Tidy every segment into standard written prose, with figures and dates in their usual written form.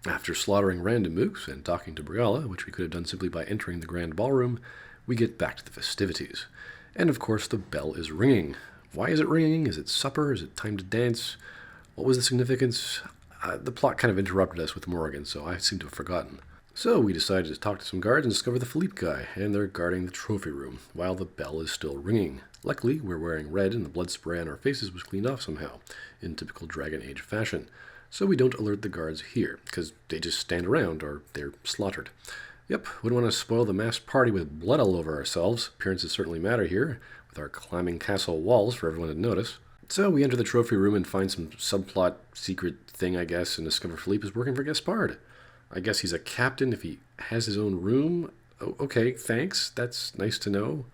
After slaughtering random mooks and talking to Briala, which we could have done simply by entering the grand ballroom, we get back to the festivities. And of course, the bell is ringing. Why is it ringing? Is it supper? Is it time to dance? What was the significance? The plot kind of interrupted us with Morrigan, so I seem to have forgotten. So we decided to talk to some guards and discover the Philippe guy, and they're guarding the trophy room while the bell is still ringing. Luckily, we're wearing red and the blood spray on our faces was cleaned off somehow, in typical Dragon Age fashion. So we don't alert the guards here, because they just stand around or they're slaughtered. Yep, wouldn't want to spoil the masked party with blood all over ourselves. Appearances certainly matter here, with our climbing castle walls for everyone to notice. So we enter the trophy room and find some subplot secret thing, I guess, and discover Philippe is working for Gaspard. I guess he's a captain if he has his own room. Oh, okay, thanks. That's nice to know.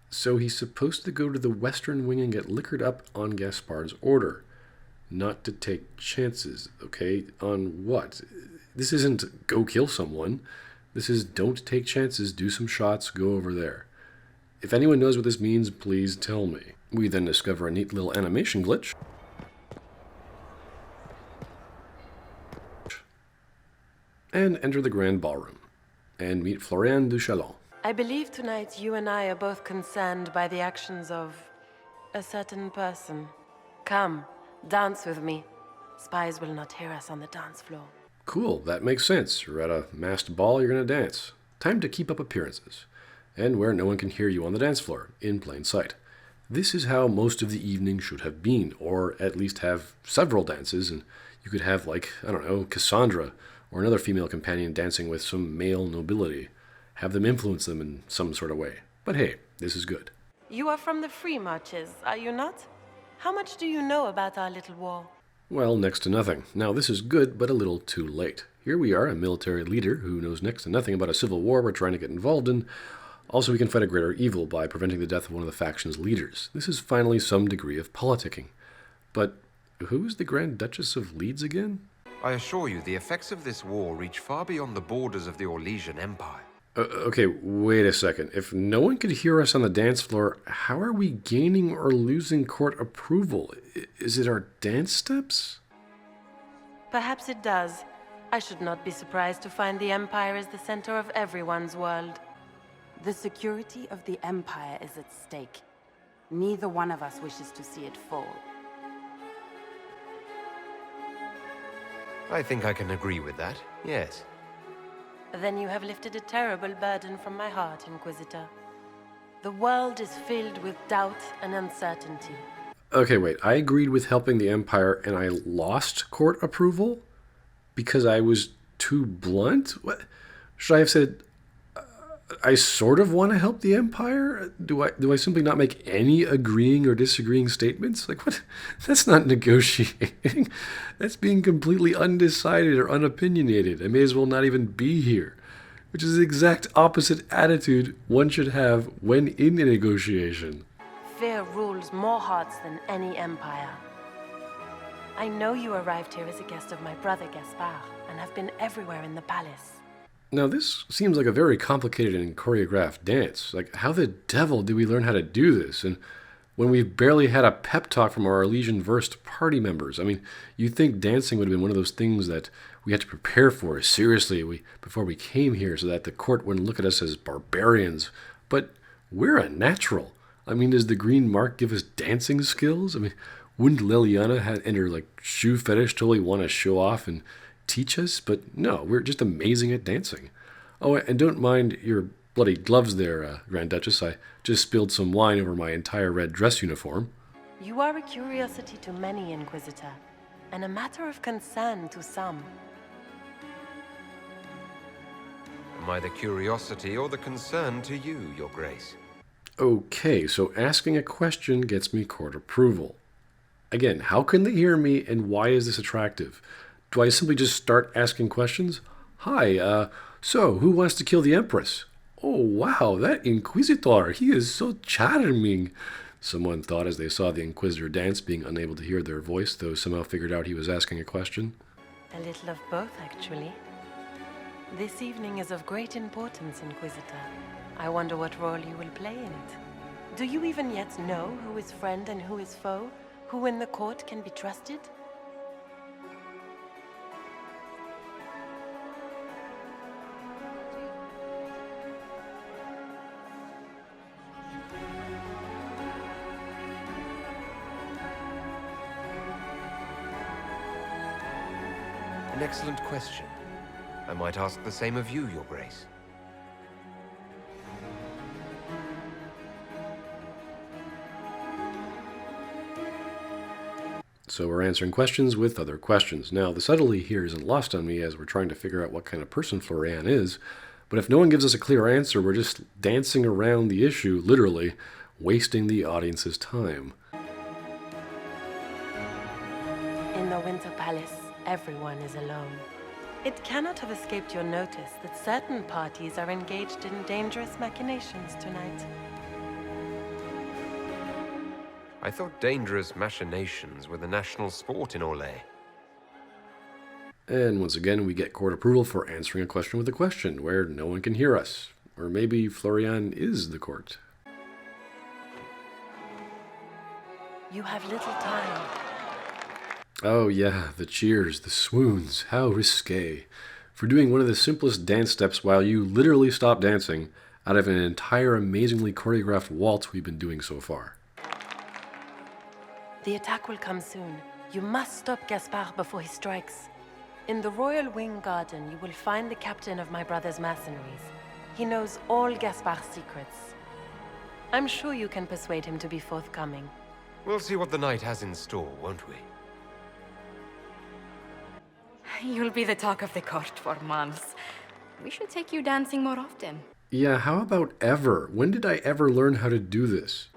So he's supposed to go to the western wing and get liquored up on Gaspard's order. Not to take chances, okay? On what? This isn't go kill someone. This is don't take chances, do some shots, go over there. If anyone knows what this means, please tell me. We then discover a neat little animation glitch. And enter the grand ballroom. And meet Florian du Chalon. I believe tonight you and I are both concerned by the actions of a certain person. Come, dance with me. Spies will not hear us on the dance floor. Cool, that makes sense. You're at a masked ball, you're gonna dance. Time to keep up appearances. And where no one can hear you on the dance floor, in plain sight. This is how most of the evening should have been, or at least have several dances, and you could have, like, I don't know, Cassandra, or another female companion dancing with some male nobility. Have them influence them in some sort of way. But hey, this is good. You are from the Free Marches, are you not? How much do you know about our little war? Well, next to nothing. Now, this is good, but a little too late. Here we are, a military leader who knows next to nothing about a civil war we're trying to get involved in. Also, we can fight a greater evil by preventing the death of one of the faction's leaders. This is finally some degree of politicking. But who is the Grand Duchess of Leeds again? I assure you, the effects of this war reach far beyond the borders of the Orlesian Empire. Okay, wait a second. If no one could hear us on the dance floor, how are we gaining or losing court approval? Is it our dance steps? Perhaps it does. I should not be surprised to find the Empire is the center of everyone's world. The security of the Empire is at stake. Neither one of us wishes to see it fall. I think I can agree with that, yes. Then you have lifted a terrible burden from my heart, Inquisitor. The world is filled with doubt and uncertainty. Okay, wait. I agreed with helping the Empire and I lost court approval? Because I was too blunt? What? Should I have said, I sort of want to help the Empire? Do I simply not make any agreeing or disagreeing statements? Like, what? That's not negotiating. That's being completely undecided or unopinionated. I may as well not even be here. Which is the exact opposite attitude one should have when in a negotiation. Fear rules more hearts than any empire. I know you arrived here as a guest of my brother Gaspard, and have been everywhere in the palace. Now, this seems like a very complicated and choreographed dance. Like, how the devil did we learn how to do this? And when we've barely had a pep talk from our Elysian-versed party members. I mean, you'd think dancing would have been one of those things that we had to prepare for seriously before we came here so that the court wouldn't look at us as barbarians. But we're a natural. I mean, does the green mark give us dancing skills? I mean, wouldn't Liliana and her, shoe fetish totally want to show off and teach us? But no, we're just amazing at dancing. Oh, and don't mind your bloody gloves there, Grand Duchess. I just spilled some wine over my entire red dress uniform. You are a curiosity to many, Inquisitor, and a matter of concern to some. Am I the curiosity or the concern to you, Your Grace? Okay, so asking a question gets me court approval. Again, how can they hear me and why is this attractive? Do I simply just start asking questions? Hi, so who wants to kill the Empress? Oh, wow, that Inquisitor, he is so charming. Someone thought as they saw the Inquisitor dance, being unable to hear their voice, though somehow figured out he was asking a question. A little of both, actually. This evening is of great importance, Inquisitor. I wonder what role you will play in it. Do you even yet know who is friend and who is foe? Who in the court can be trusted? An excellent question. I might ask the same of you, Your Grace. So we're answering questions with other questions. Now, the subtlety here isn't lost on me as we're trying to figure out what kind of person Florian is, but if no one gives us a clear answer, we're just dancing around the issue, literally, wasting the audience's time. In the Winter Palace, everyone is alone. It cannot have escaped your notice that certain parties are engaged in dangerous machinations tonight. I thought dangerous machinations were the national sport in Orlais. And once again, we get court approval for answering a question with a question, where no one can hear us. Or maybe Florian is the court. You have little time. Oh yeah, the cheers, the swoons, how risque. For doing one of the simplest dance steps while you literally stop dancing out of an entire amazingly choreographed waltz we've been doing so far. The attack will come soon. You must stop Gaspard before he strikes. In the Royal Wing Garden, you will find the captain of my brother's mercenaries. He knows all Gaspard's secrets. I'm sure you can persuade him to be forthcoming. We'll see what the night has in store, won't we? You'll be the talk of the court for months. We should take you dancing more often. Yeah, how about ever? When did I ever learn how to do this?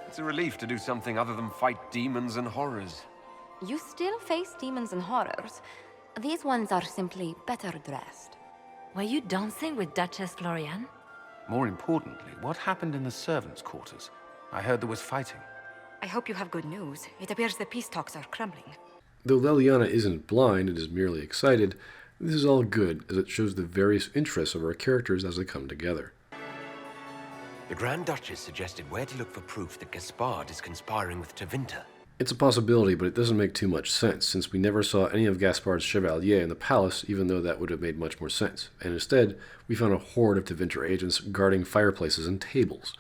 It's a relief to do something other than fight demons and horrors. You still face demons and horrors. These ones are simply better dressed. Were you dancing with Duchess Florian? More importantly, what happened in the servants' quarters? I heard there was fighting. I hope you have good news. It appears the peace talks are crumbling. Though Leliana isn't blind and is merely excited, this is all good as it shows the various interests of our characters as they come together. The Grand Duchess suggested where to look for proof that Gaspard is conspiring with Tevinter. It's a possibility, but it doesn't make too much sense, since we never saw any of Gaspard's chevalier in the palace, even though that would have made much more sense. And instead, we found a horde of Tevinter agents guarding fireplaces and tables.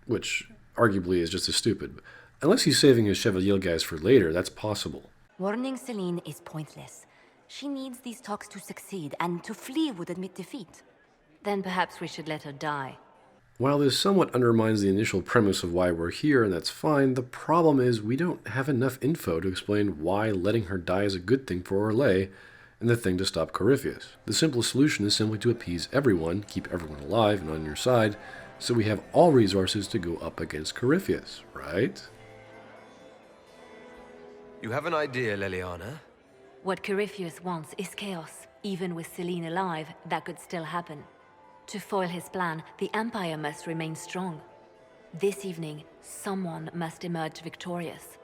Which, arguably, is just as stupid. Unless he's saving his chevalier guys for later, that's possible. Warning Celine is pointless. She needs these talks to succeed, and to flee would admit defeat. Then perhaps we should let her die. While this somewhat undermines the initial premise of why we're here, and that's fine, the problem is we don't have enough info to explain why letting her die is a good thing for Orlais, and the thing to stop Corypheus. The simplest solution is simply to appease everyone, keep everyone alive and on your side, so we have all resources to go up against Corypheus, right? You have an idea, Leliana? What Corypheus wants is chaos. Even with Celine alive, that could still happen. To foil his plan, the Empire must remain strong. This evening, someone must emerge victorious.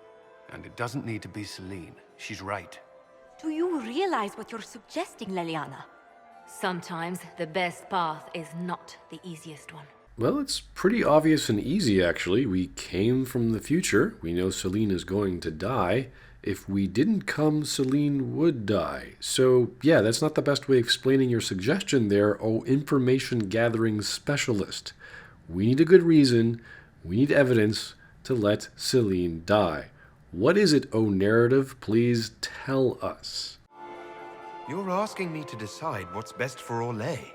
And it doesn't need to be Celine. She's right. Do you realize what you're suggesting, Leliana? Sometimes the best path is not the easiest one. Well, it's pretty obvious and easy, actually. We came from the future. We know Celine is going to die. If we didn't come, Celine would die. So, yeah, that's not the best way of explaining your suggestion there, oh information gathering specialist. We need a good reason, we need evidence to let Celine die. What is it, oh narrative? Please tell us. You're asking me to decide what's best for Orlais.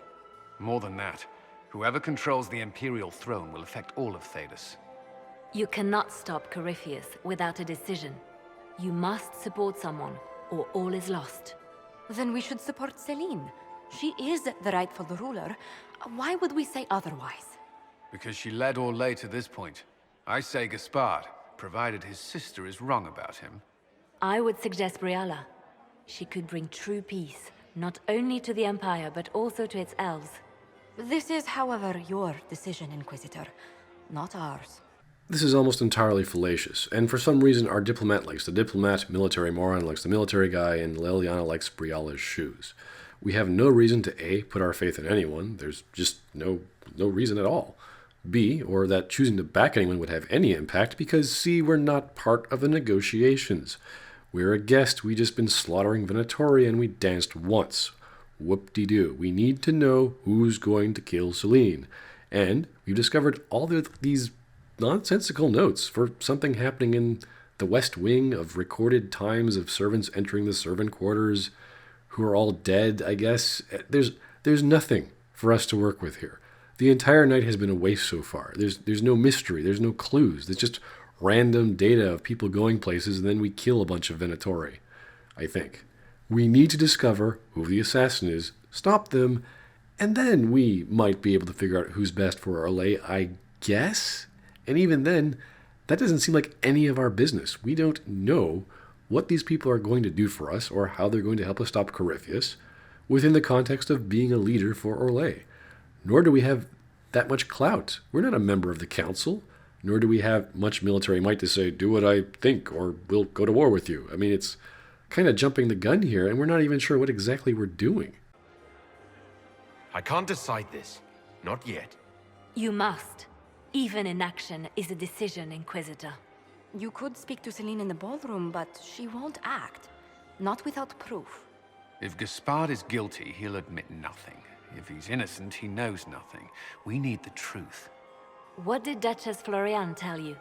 More than that, whoever controls the Imperial throne will affect all of Thedas. You cannot stop Corypheus without a decision. You must support someone, or all is lost. Then we should support Celine. She is the rightful ruler. Why would we say otherwise? Because she led Orlais to this point. I say Gaspard, provided his sister is wrong about him. I would suggest Briala. She could bring true peace, not only to the Empire, but also to its elves. This is, however, your decision, Inquisitor, not ours. This is almost entirely fallacious, and for some reason our diplomat likes the diplomat, military moron likes the military guy, and Leliana likes Briala's shoes. We have no reason to A, put our faith in anyone, there's just no reason at all. B, or that choosing to back anyone would have any impact, because C, we're not part of the negotiations. We're a guest, we just been slaughtering Venatori and we danced once. Whoop-de-doo. We need to know who's going to kill Celine. And we've discovered all these nonsensical notes for something happening in the West Wing of recorded times of servants entering the servant quarters who are all dead, I guess. There's nothing for us to work with here. The entire night has been a waste so far. There's no mystery. There's no clues. There's just random data of people going places, and then we kill a bunch of Venatori, I think. We need to discover who the assassin is, stop them, and then we might be able to figure out who's best for Orlais, I guess? And even then, that doesn't seem like any of our business. We don't know what these people are going to do for us or how they're going to help us stop Corypheus within the context of being a leader for Orlais. Nor do we have that much clout. We're not a member of the council, nor do we have much military might to say, do what I think or we'll go to war with you. I mean, it's kind of jumping the gun here, and we're not even sure what exactly we're doing. I can't decide this. Not yet. You must. Even inaction is a decision, Inquisitor. You could speak to Celine in the ballroom, but she won't act. Not without proof. If Gaspard is guilty, he'll admit nothing. If he's innocent, he knows nothing. We need the truth. What did Duchess Floriane tell you?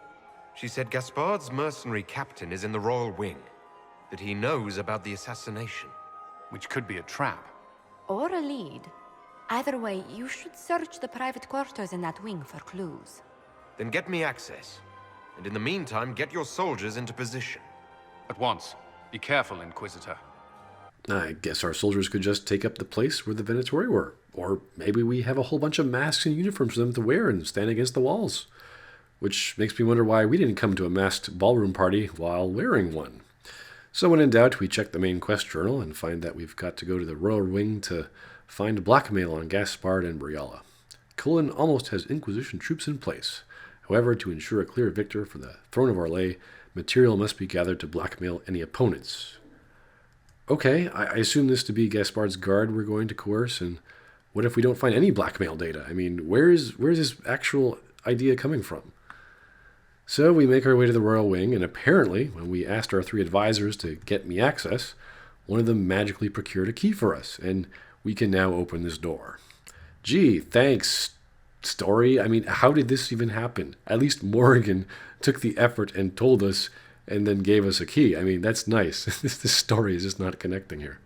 She said Gaspard's mercenary captain is in the Royal Wing, that he knows about the assassination. Which could be a trap. Or a lead. Either way, you should search the private quarters in that wing for clues. Then get me access. And in the meantime, get your soldiers into position. At once. Be careful, Inquisitor. I guess our soldiers could just take up the place where the Venatori were. Or maybe we have a whole bunch of masks and uniforms for them to wear and stand against the walls. Which makes me wonder why we didn't come to a masked ballroom party while wearing one. So when in doubt, we check the main quest journal and find that we've got to go to the Royal Wing to find blackmail on Gaspard and Briala. Cullen almost has Inquisition troops in place. However, to ensure a clear victor for the throne of Orlais, material must be gathered to blackmail any opponents. Okay, I assume this to be Gaspard's guard we're going to coerce, and what if we don't find any blackmail data? I mean, where's this actual idea coming from? So we make our way to the Royal Wing, and apparently, when we asked our 3 advisors to get me access, one of them magically procured a key for us, and we can now open this door. Gee, thanks, story. I mean, how did this even happen? At least Morrigan took the effort and told us and then gave us a key. I mean, that's nice. This story is just not connecting here.